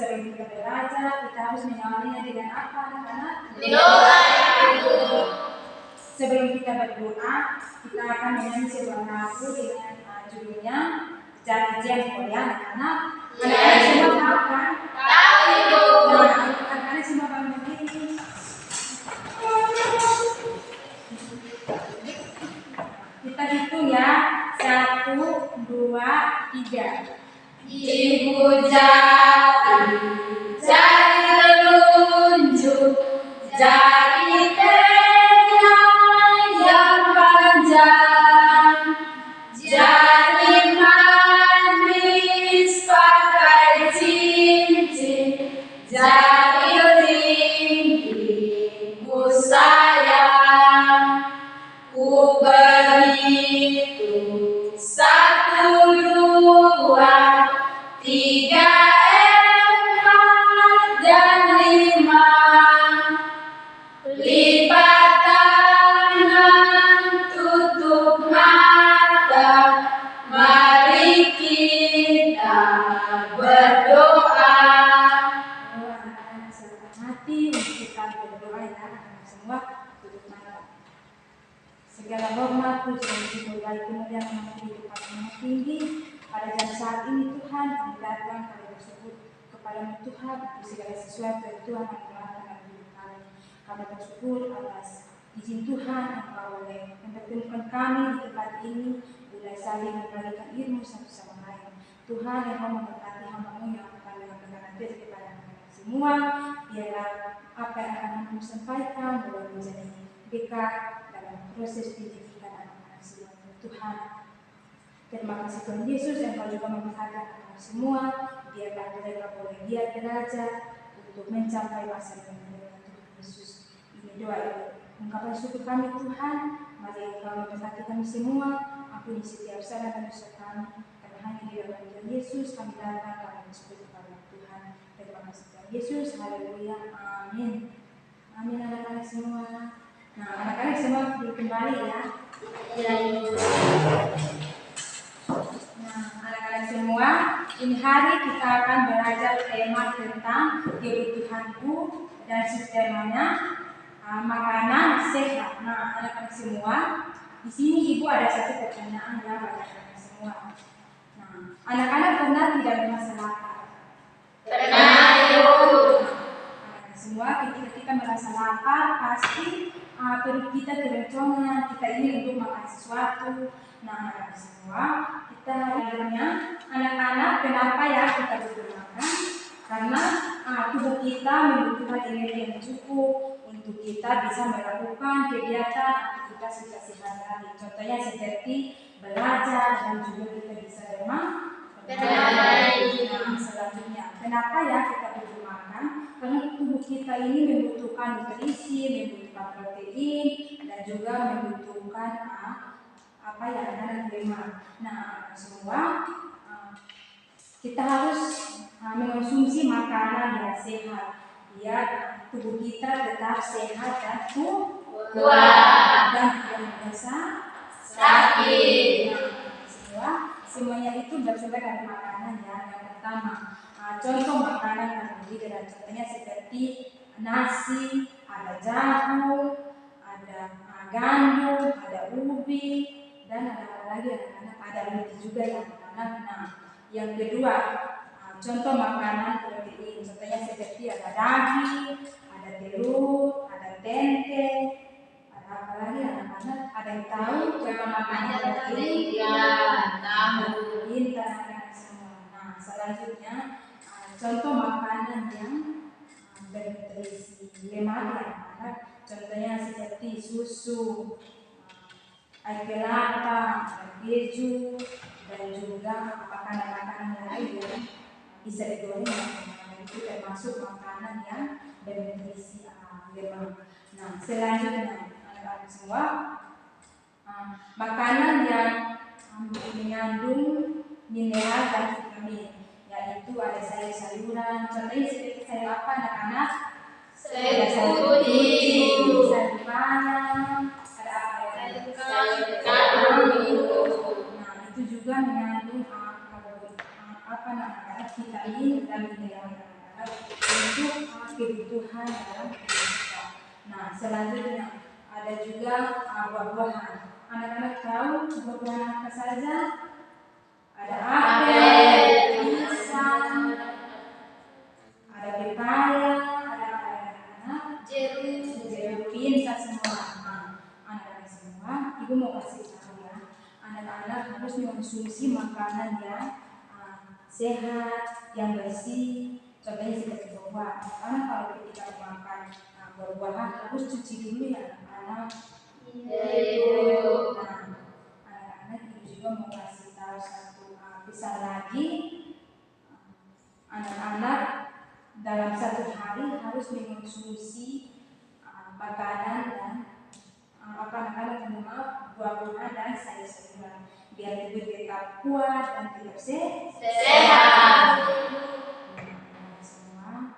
Sebelum kita belajar, kita harus mengawalinya dengan apa, anak-anak? Doa. Sebelum kita berdoa, kita akan menyanyi sebuah lagu dengan judulnya Janjian Mulia, anak-anak. Anak-anak semua tahu kan? Tahu, Ibu. Anak-anak semua bangun berdiri. Kita hitung ya, 1, 2, 3. Ibu jari, jari telunjuk, jari tengah yang panjang, jari manis pakai cincin, jari lingkingku sayang, ku berhitung 1, 2, 3, 4, dan 5. Lipat tangan, tutup mata, mari kita berdoa. Anak-anak siapkan hati untuk kita berdoa ya, anak-anak semua tutup mata. Segala hormat, puji dan syukur kemuliaan nama kehidupan yang tinggi. Pada jam saat ini Tuhan, kami datang, kami bersyukur kepada Tuhan untuk segala sesuatu yang Tuhan melakukan dalam hidup kami. Kami bersyukur atas izin Tuhan yang Engkau boleh mempertemukan kami di tempat ini, boleh saling membagikan ilmu satu sama lain. Tuhan yang mau memberkati hamba-Mu yang akan menyampaikan nanti kepada anak-anak semua, biarlah apa yang akan kami sampaikan boleh menjadi dekat dalam proses pendidikan anak-anak semua. Tuhan, terima kasih Tuhan Yesus yang Kau juga memberkati anak-anak semua, biarlah mereka boleh giat belajar untuk mencapai masa depan mereka. Tuhan Yesus, ini doa ini. Ungkapan syukur kami Tuhan, mari Engkau memberkati kami semua, ampuni setiap salah dan dosa kami, karena hanya di dalam Tuhan Yesus kami datang, kami bersyukur kepada Tuhan. Terima kasih Tuhan Yesus, haleluya, amin. Amin anak-anak semua. Nah, anak-anak semua kembali ya. Nah, anak-anak semua, ini hari kita akan belajar tema tentang kebutuhanku dan sistemanya makanan sehat. Nah, anak-anak semua, di sini ibu ada satu pertanyaan ya bagi anak-anak semua. Nah, anak-anak pernah tidak merasa lapar? Pernah, Ibu. Anak-anak semua, ketika kita merasa lapar, pasti perut kita keroncongan, kita ingin untuk makan sesuatu. Nah, anak-anak semua, kita bilangnya anak-anak kenapa ya kita butuh makan? Karena tubuh kita membutuhkan energi yang cukup untuk kita bisa melakukan kegiatan aktivitas kita sehari-hari. Contohnya seperti belajar dan juga kita bisa bermain. Nah, selanjutnya, kenapa ya kita butuh makan? Karena tubuh kita ini membutuhkan nutrisi, membutuhkan protein, dan juga membutuhkan lemak. Nah, semua kita harus mengonsumsi makanan yang sehat biar tubuh kita tetap sehat dan kuat dan tidak merasa sakit. Semuanya itu bersumber dari makanan ya. Yang pertama, contoh makanan karbohidrat, contohnya seperti nasi, ada jagung, ada gandum, ada ubi, dan ada apa lagi anak-anak, ada roti juga ya anak-anak. Nah, yang kedua, contoh makanan protein, contohnya seperti ada daging, ada telur, ada tempe, ada apa lagi anak-anak? Ada yang tahu contoh makanan protein? Ya, tahu. Pintar anak-anak semua. Nah, selanjutnya contoh makanan yang bernutrisi, lemak ya anak-anak. Contohnya seperti susu, air kelapa, keju, dan juga makanan-makanan lain yang bisa digoreng itu termasuk makanan yang bernutrisi lemak. Nah, selanjutnya anak-anak semua, makanan yang mengandung mineral dan vitamin, yaitu ada sayur-sayuran. Contohnya seperti sayur apa anak-anak? Ada sayur putih, sayur bayam, ada apa ya? Sayur kaldu. Nah, itu juga mengandung vitamin dan mineral untuk kebutuhan dalam tubuh kita. Nah, selanjutnya ada juga buah-buahan. Anak-anak tahu buah-buahan apa saja? Ada apel, pisang, ada pepaya, ada anak-anak jeruk, pinsa semua. Anak-anak semua, ibu mau kasih tahu ya, anak-anak harus mengonsumsi makanan yang sehat, yang bersih. Contohnya seperti buah-buahan. Karena kalau ketika makan buah-buahan harus cuci dulu ya anak-anak. Nah, anak-anak ibu juga mau kasih tahu satu pesan lagi. Anak-anak dalam satu hari harus mengonsumsi makanan dan buah-buahan dan sayur-sayuran biar tubuh tetap kuat dan tetap Sehat. Semua.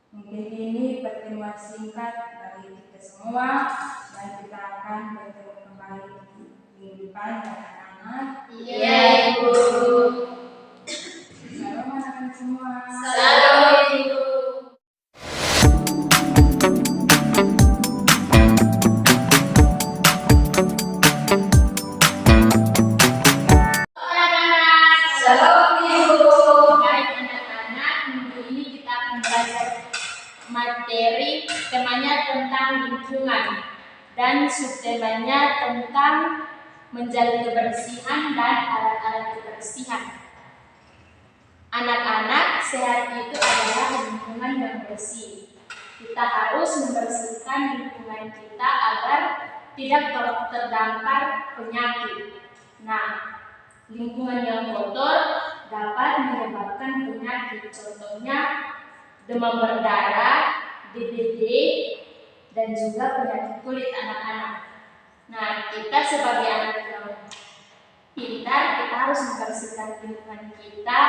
Mungkin ini pertemuan singkat dari kita semua dan kita akan bertemu kembali di minggu depan anak-anak. Iya, Ibu. Salam anak-anak semua. Salam, Ibu. Materi temanya tentang lingkungan dan subtemanya tentang menjaga kebersihan dan alat-alat kebersihan. Anak-anak, sehat itu adalah lingkungan yang bersih. Kita harus membersihkan lingkungan kita agar tidak terdampar penyakit. Nah, lingkungan yang kotor dapat menyebabkan penyakit, contohnya demam berdarah, DBD, dan juga penyakit kulit anak-anak. Nah, kita sebagai anak yang pintar, kita harus membersihkan lingkungan kita,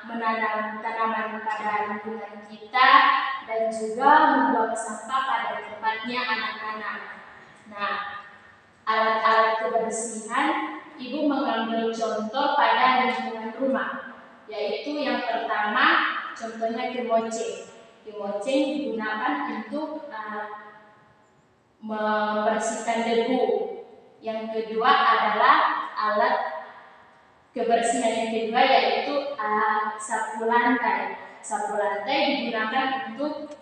menanam tanaman pada lingkungan kita, dan juga membuang sampah pada tempatnya anak-anak. Nah, alat-alat kebersihan, ibu mengambil contoh pada lingkungan rumah, yaitu yang pertama, contohnya kemoceng. Kemoceng digunakan untuk membersihkan debu. Yang kedua adalah alat kebersihan yang kedua yaitu sapu lantai. Sapu lantai digunakan untuk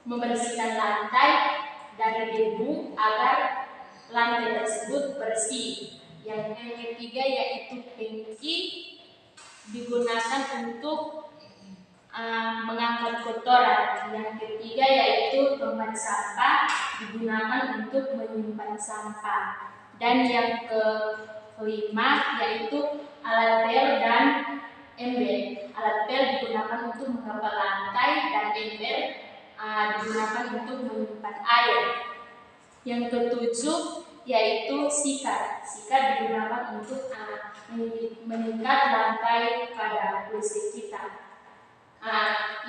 membersihkan lantai dari debu agar lantai tersebut bersih. Yang ketiga yaitu hengki digunakan untuk mengangkat kotoran. Yang ketiga yaitu tempat sampah digunakan untuk menyimpan sampah. Dan yang kelima yaitu alat pel dan ember. Alat pel digunakan untuk mengepel lantai dan ember digunakan untuk menyimpan air. Yang ketujuh yaitu sikat. Sikat digunakan untuk mengikat lantai pada WC kita.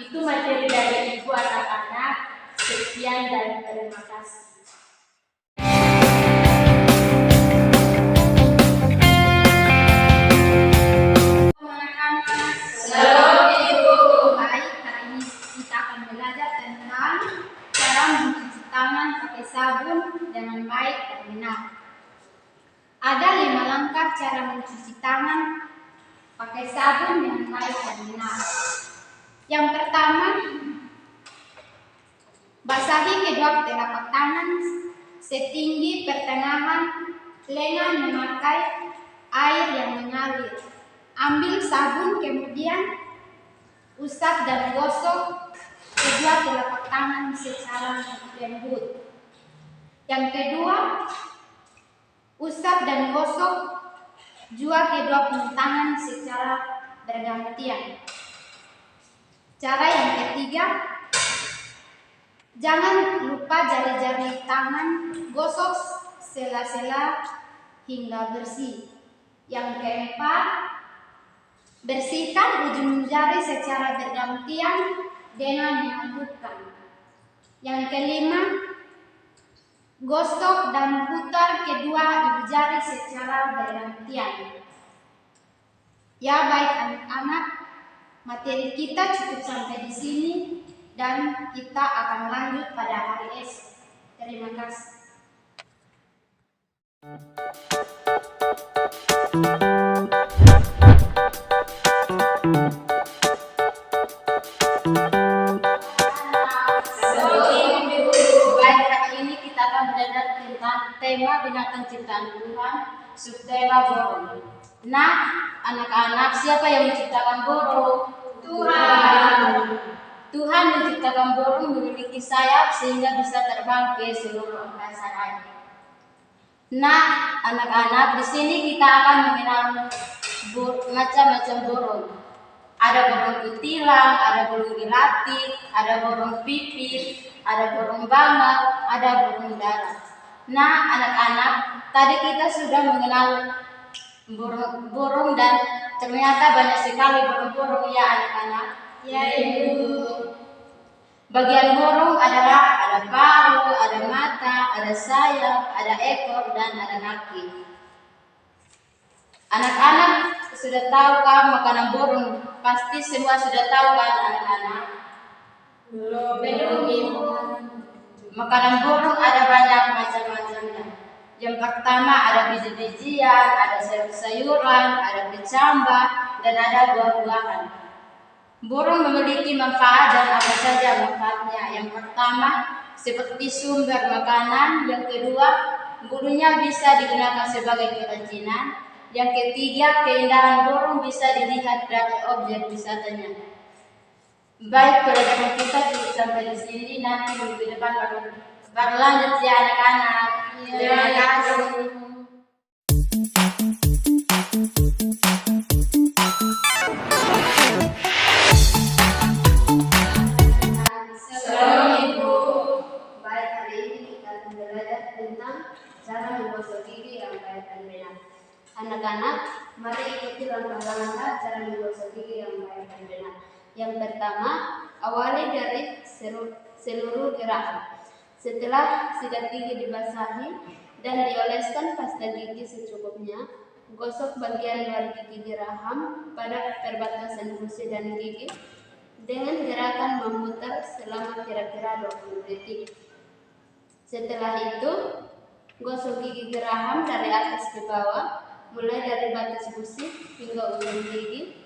Itu materi dari ibu anak-anak. Sekian dan terima kasih. Salam, Ibu. Baik, hari ini kita akan belajar tentang cara mencuci tangan pakai sabun dengan baik dan benar. Ada 5 langkah cara mencuci tangan pakai sabun dengan baik dan benar. Yang pertama, basahi kedua telapak tangan setinggi pertengahan lengan memakai air yang mengalir. Ambil sabun kemudian usap dan gosok kedua telapak tangan secara lembut. Yang kedua, usap dan gosok juga kedua tangan secara bergantian. Cara yang ketiga, jangan lupa jari-jari tangan gosok sela-sela hingga bersih. Yang keempat, bersihkan ujung jari secara bergantian dengan mengadukkan. Yang kelima, gosok dan putar kedua ibu jari secara bergantian. Ya baik anak-anak, materi kita cukup sampai di sini dan kita akan lanjut pada hari esok. Terima kasih. Baik, hari ini kita akan belajar tentang tema binatang ciptaan Tuhan, subtema burung. Nah, anak-anak, siapa yang menciptakan burung? Tuhan. Tuhan menciptakan burung memiliki sayap sehingga bisa terbang ke seluruh angkasa raya. Nah, anak-anak, di sini kita akan mengenal macam-macam burung. Ada burung kutilang, ada burung melati, ada burung pipit, ada burung bangau, ada burung dara. Nah, anak-anak, tadi kita sudah mengenal burung dan ternyata banyak sekali burung-burung ya anak-anak. Ya, Ibu. Bagian burung adalah ada paruh, ada mata, ada sayap, ada ekor, dan ada kaki. Anak-anak sudah tahukah makanan burung? Pasti semua sudah tahu kan anak-anak? Belum, Ibu. Makanan burung ada banyak macam-macamnya. Yang pertama ada biji-bijian, ada sayur-sayuran, ada kecambah, dan ada buah-buahan. Burung memiliki manfaat dan apa saja manfaatnya. Yang pertama, seperti sumber makanan. Yang kedua, bulunya bisa digunakan sebagai kerajinan. Yang ketiga, keindahan burung bisa dilihat dari objek wisatanya. Baik, pelajaran kita cukup sampai di sini. Nanti minggu depan baru lanjut ya anak-anak. Terima kasih. Shalom, Ibu. Baik, hari ini kita akan belajar tentang cara menggosok gigi yang baik dan benar. Anak-anak, mari ikuti langkah-langkah cara menggosok gigi yang baik dan benar. Yang pertama, awali dari seluruh gerakan. Setelah sikat gigi dibasahi dan dioleskan pasta gigi secukupnya, gosok bagian luar gigi geraham pada perbatasan gusi dan gigi dengan gerakan memutar selama kira-kira 20 detik. Setelah itu, gosok gigi geraham dari atas ke bawah, mulai dari batas gusi hingga ujung gigi,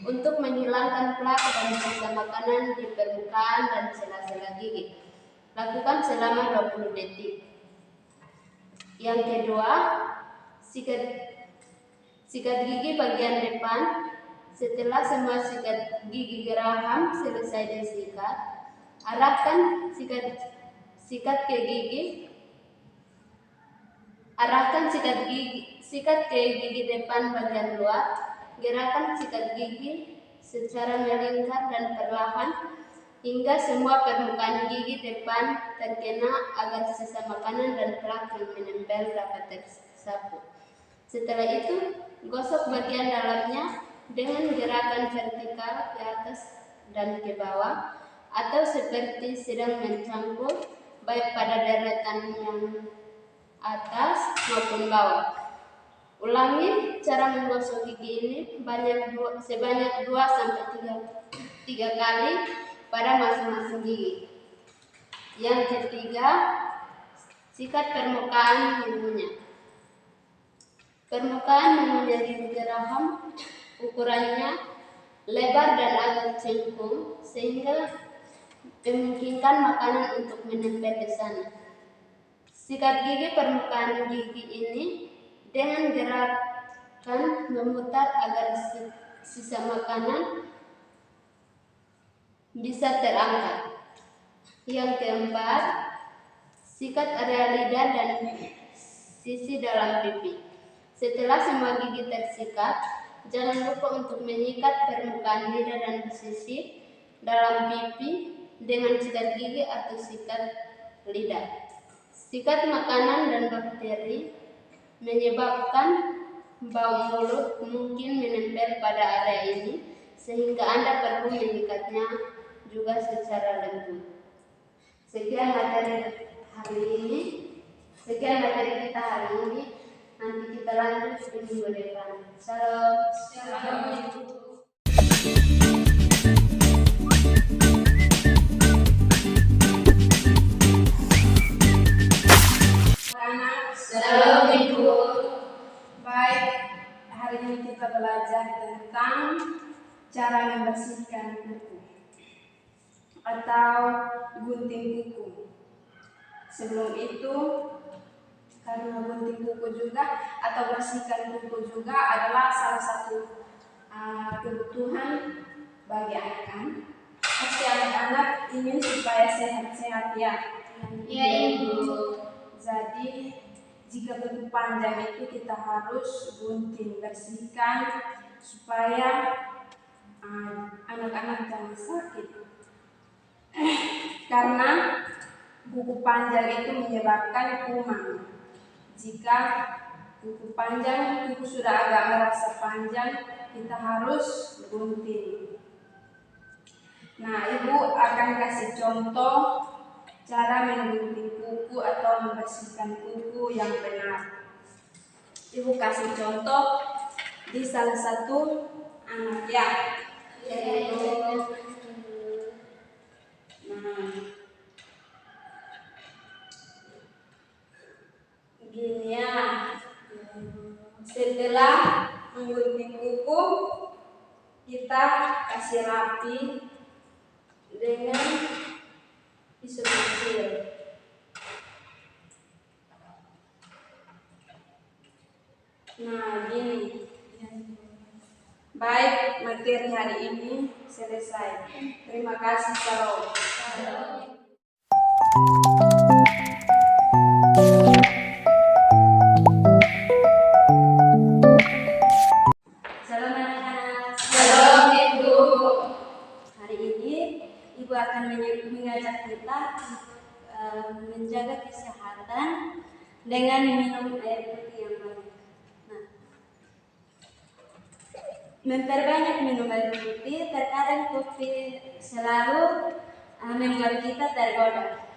untuk menghilangkan plak dan sisa makanan di permukaan dan sela-sela gigi. Lakukan selama 20 detik. Yang kedua, sikat gigi bagian depan. Setelah semua sikat gigi geraham selesai disikat, arahkan sikat ke gigi depan bagian luar. Gerakan sikat gigi secara melingkar dan perlahan hingga semua permukaan gigi depan terkena agar sisa makanan dan plak yang menempel dapat tersapu. Setelah itu, gosok bagian dalamnya dengan gerakan vertikal ke atas dan ke bawah, atau seperti sedang mencangkul baik pada deretan yang atas maupun bawah. Ulangi cara menggosok gigi ini sebanyak 2-3 kali pada masing-masing gigi. Yang ketiga, sikat permukaan mengunyah. Permukaan mengunyah gigi geraham ukurannya lebar dan agak cengkung sehingga memungkinkan makanan untuk menempel di sana. Sikat gigi permukaan gigi ini dengan gerakan memutar agar sisa makanan bisa terangkat. Yang keempat, sikat area lidah dan sisi dalam pipi. Setelah semua gigi tersikat, jangan lupa untuk menyikat permukaan lidah dan sisi dalam pipi dengan sikat gigi atau sikat lidah. Sikat makanan dan bakteri menyebabkan bau mulut mungkin menempel pada area ini, sehingga Anda perlu menyikatnya juga secara lembut. Sekian materi kita hari ini. Nanti kita lanjut di minggu depan. Salam. Salam Ibu. Baik, hari ini kita belajar tentang cara membersihkan kuku atau gunting kuku. Sebelum itu, karena gunting kuku juga atau bersihkan kuku juga adalah salah satu kebutuhan bagi anak-anak. Pasti anak-anak ingin supaya sehat-sehat ya. Ya Ibu. Jadi jika kuku panjang itu kita harus gunting, bersihkan supaya anak-anak jangan sakit. Karena kuku panjang itu menyebabkan kuman. Jika kuku sudah agak merasa panjang, kita harus gunting. Nah, Ibu akan kasih contoh cara menggunting kuku atau membersihkan kuku yang benar. Ibu kasih contoh di salah satu anak ya. Nah, gini ya. Setelah menggunting kuku, kita kasih rapi dengan pisau kecil. Nah, gini. Baik, materi hari ini selesai. Terima kasih. Salam. Salam anak-anak. Salam Ibu. Hari ini Ibu akan mengajak kita menjaga kesehatan dengan minum air putih yang banyak. Nah, memperbanyak minum air putih, terkadang kopi selalu membuat kita tergoda.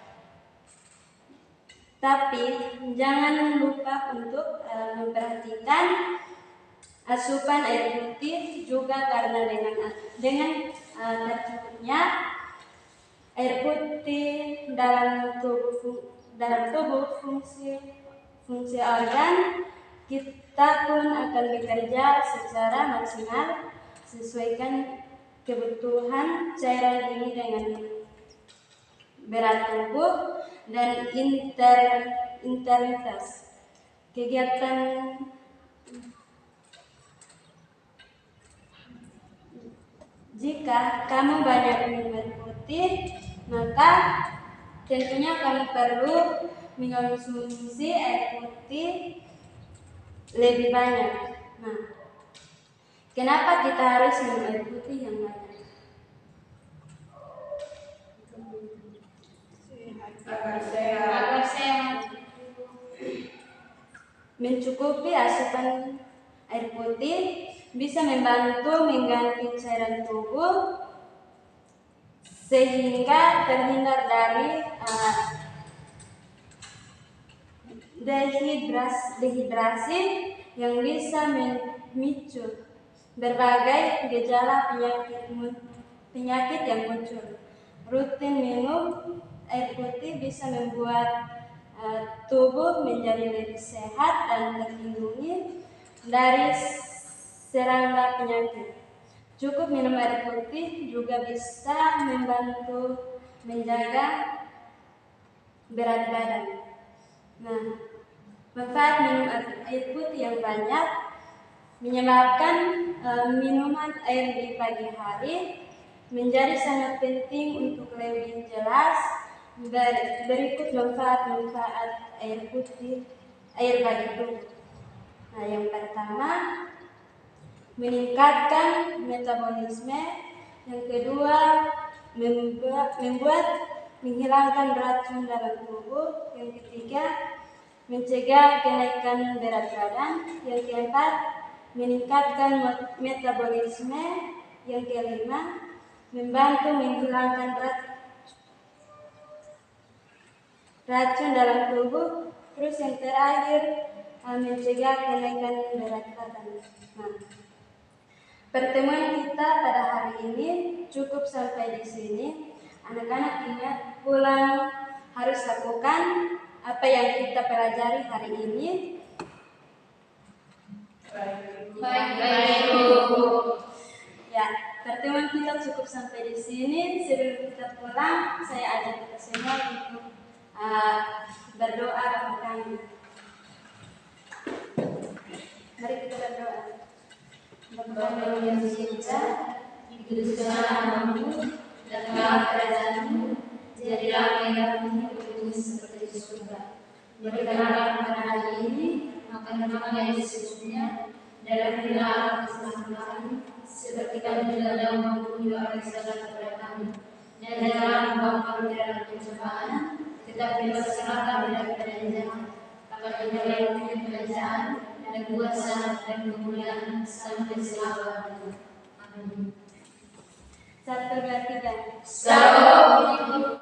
Tapi jangan lupa untuk memperhatikan asupan air putih juga, karena dengan tercukupnya air putih dalam tubuh fungsi organ kita pun akan bekerja secara maksimal. Sesuaikan kebutuhan cairan ini dengan berat tubuh dan intensitas kegiatan. Jika kamu banyak minum air putih, maka tentunya kamu perlu mengonsumsi air putih lebih banyak. Nah, kenapa kita harus minum air putih yang banyak? Agar sehat. Mencukupi asupan air putih bisa membantu mengganti cairan tubuh sehingga terhindar dari dehidrasi yang bisa memicu berbagai gejala penyakit yang muncul. Rutin minum air putih bisa membuat tubuh menjadi lebih sehat dan terlindungi dari serangga penyakit. Cukup minum air putih juga bisa membantu menjaga berat badan. Nah, manfaat minum air putih yang banyak menyebabkan minuman air di pagi hari menjadi sangat penting. Untuk lebih jelas, berikut manfaat air bagi tubuh. Nah, yang pertama, meningkatkan metabolisme. Yang kedua, menghilangkan racun dalam tubuh. Yang ketiga, mencegah kenaikan berat badan. Yang keempat, meningkatkan metabolisme. Yang kelima, membantu menghilangkan racun dalam tubuh. Terus yang terakhir, mencegah kenaikan berat badan. Nah, pertemuan kita pada hari ini cukup sampai di sini. Anak-anak ingat, pulang harus lakukan apa yang kita pelajari hari ini. Baik, Bu. Ya, pertemuan kita cukup sampai di sini. Sebelum kita pulang, saya ajak kita semua untuk berdoa bagi kami. Mari kita berdoa. Bapa kami yang di surga, dikuduskanlah namamu, datanglah kerajaanmu, jadilah kehendakmu di bumi seperti di surga. Berikanlah kepada hari ini makanan kami yang secukupnya, dan ampunilah kesalahan kami, seperti kami juga telah mengampuni orang yang salah kepada kami. Dan janganlah membawa kami dalam pencobaan, tetapi bebaskanlah kami daripada yang jahat. Karena yang punya kerajaan dan kuasa dan kemuliaan sampai selama-lamanya. Amin. 1, 2, 3. Salam.